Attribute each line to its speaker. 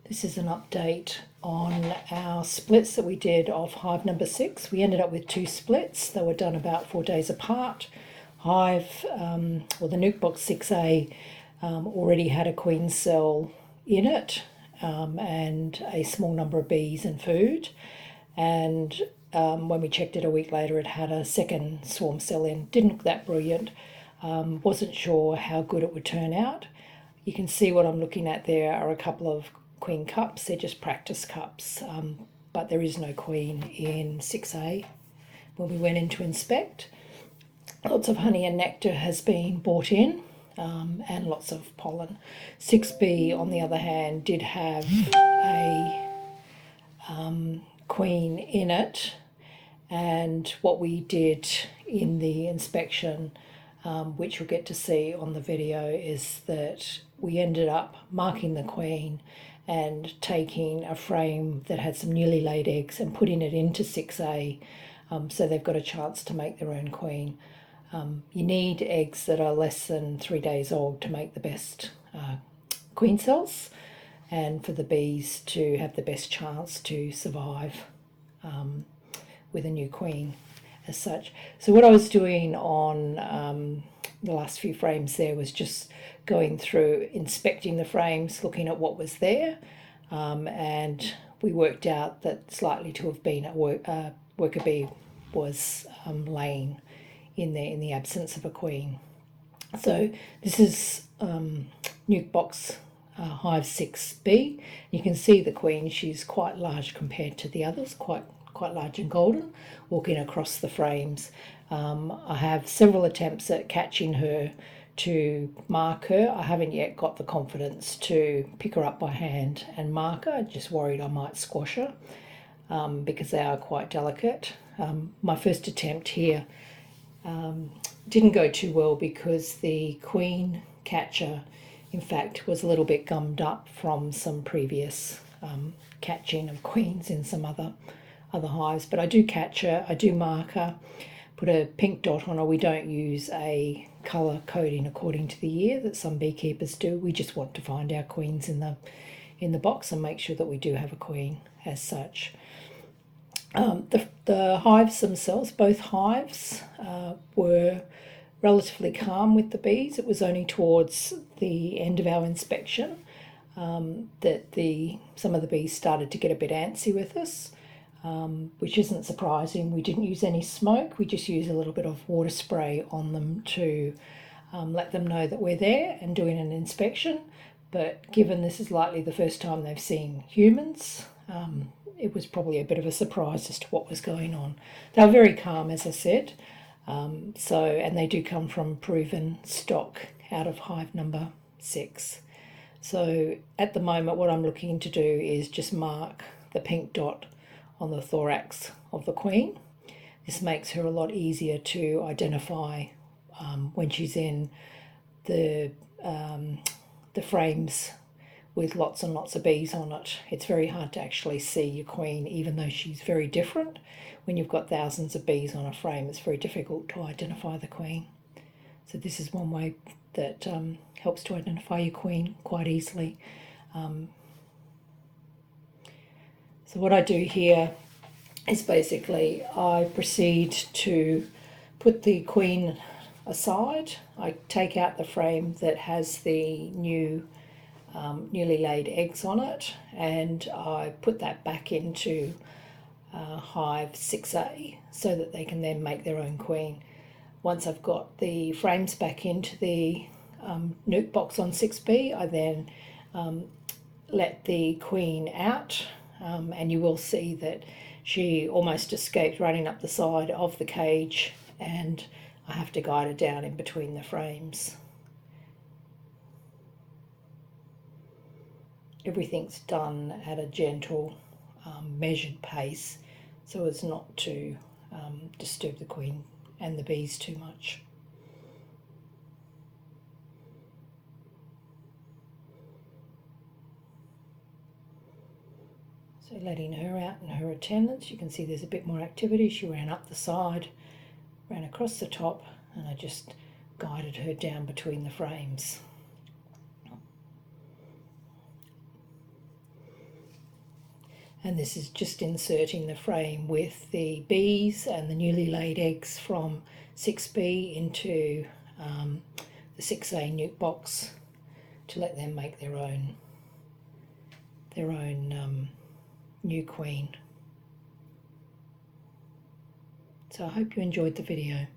Speaker 1: This is an update on our splits that we did of hive number 6. We ended up with 2 splits. They were done about 4 days apart. Hive, or the nuke box 6A, already had a queen cell in it, and a small number of bees and food. And when we checked it a week later, it had a second swarm cell in. Didn't look that brilliant. Wasn't sure how good it would turn out. You can see what I'm looking at there are a couple of queen cups. They're just practice cups, but there is no queen in 6A when we went in to inspect. Lots of honey and nectar has been brought in, and lots of pollen. 6B, on the other hand, did have a queen in it, and what we did in the inspection, which you'll get to see on the video, is that we ended up marking the queen and taking a frame that had some newly laid eggs and putting it into 6A, so they've got a chance to make their own queen. You need eggs that are less than 3 days old to make the best queen cells, and for the bees to have the best chance to survive with a new queen as such. So what I was doing on the last few frames there was just going through, inspecting the frames, looking at what was there, and we worked out that it's likely to have been a worker bee was laying in there in the absence of a queen. So this is nuke box hive 6B. You can see the queen. She's quite large compared to the others, quite large and golden, walking across the frames. I have several attempts at catching her to mark her. I haven't yet got the confidence to pick her up by hand and mark her. I'm just worried I might squash her, because they are quite delicate. My first attempt here didn't go too well because the queen catcher, in fact, was a little bit gummed up from some previous catching of queens in some other hives. But I do catch her, I do mark her, put a pink dot on her. We don't use a colour coding according to the year that some beekeepers do. We just want to find our queens in the box and make sure that we do have a queen as such. The hives themselves, both hives, were relatively calm with the bees. It was only towards the end of our inspection that some of the bees started to get a bit antsy with us, which isn't surprising. We didn't use any smoke. We just used a little bit of water spray on them to let them know that we're there and doing an inspection. But given this is likely the first time they've seen humans, it was probably a bit of a surprise as to what was going on. They were very calm, as I said. And they do come from proven stock out of hive number 6. So at the moment, what I'm looking to do is just mark the pink dot on the thorax of the queen. This makes her a lot easier to identify when she's in the frames with lots and lots of bees on it. It's very hard to actually see your queen, even though she's very different. When you've got thousands of bees on a frame, it's very difficult to identify the queen. So this is one way that helps to identify your queen quite easily. So what I do here is basically I proceed to put the queen aside. I take out the frame that has the newly laid eggs on it, and I put that back into hive 6A so that they can then make their own queen. Once I've got the frames back into the nuke box on 6B, I then let the queen out, and you will see that she almost escaped running up the side of the cage, and I have to guide her down in between the frames. Everything's done at a gentle, measured pace so as not to disturb the queen and the bees too much. So letting her out and her attendants, you can see there's a bit more activity. She ran up the side, ran across the top, and I just guided her down between the frames. And this is just inserting the frame with the bees and the newly laid eggs from 6B into the 6A nuke box to let them make their own new queen. So I hope you enjoyed the video.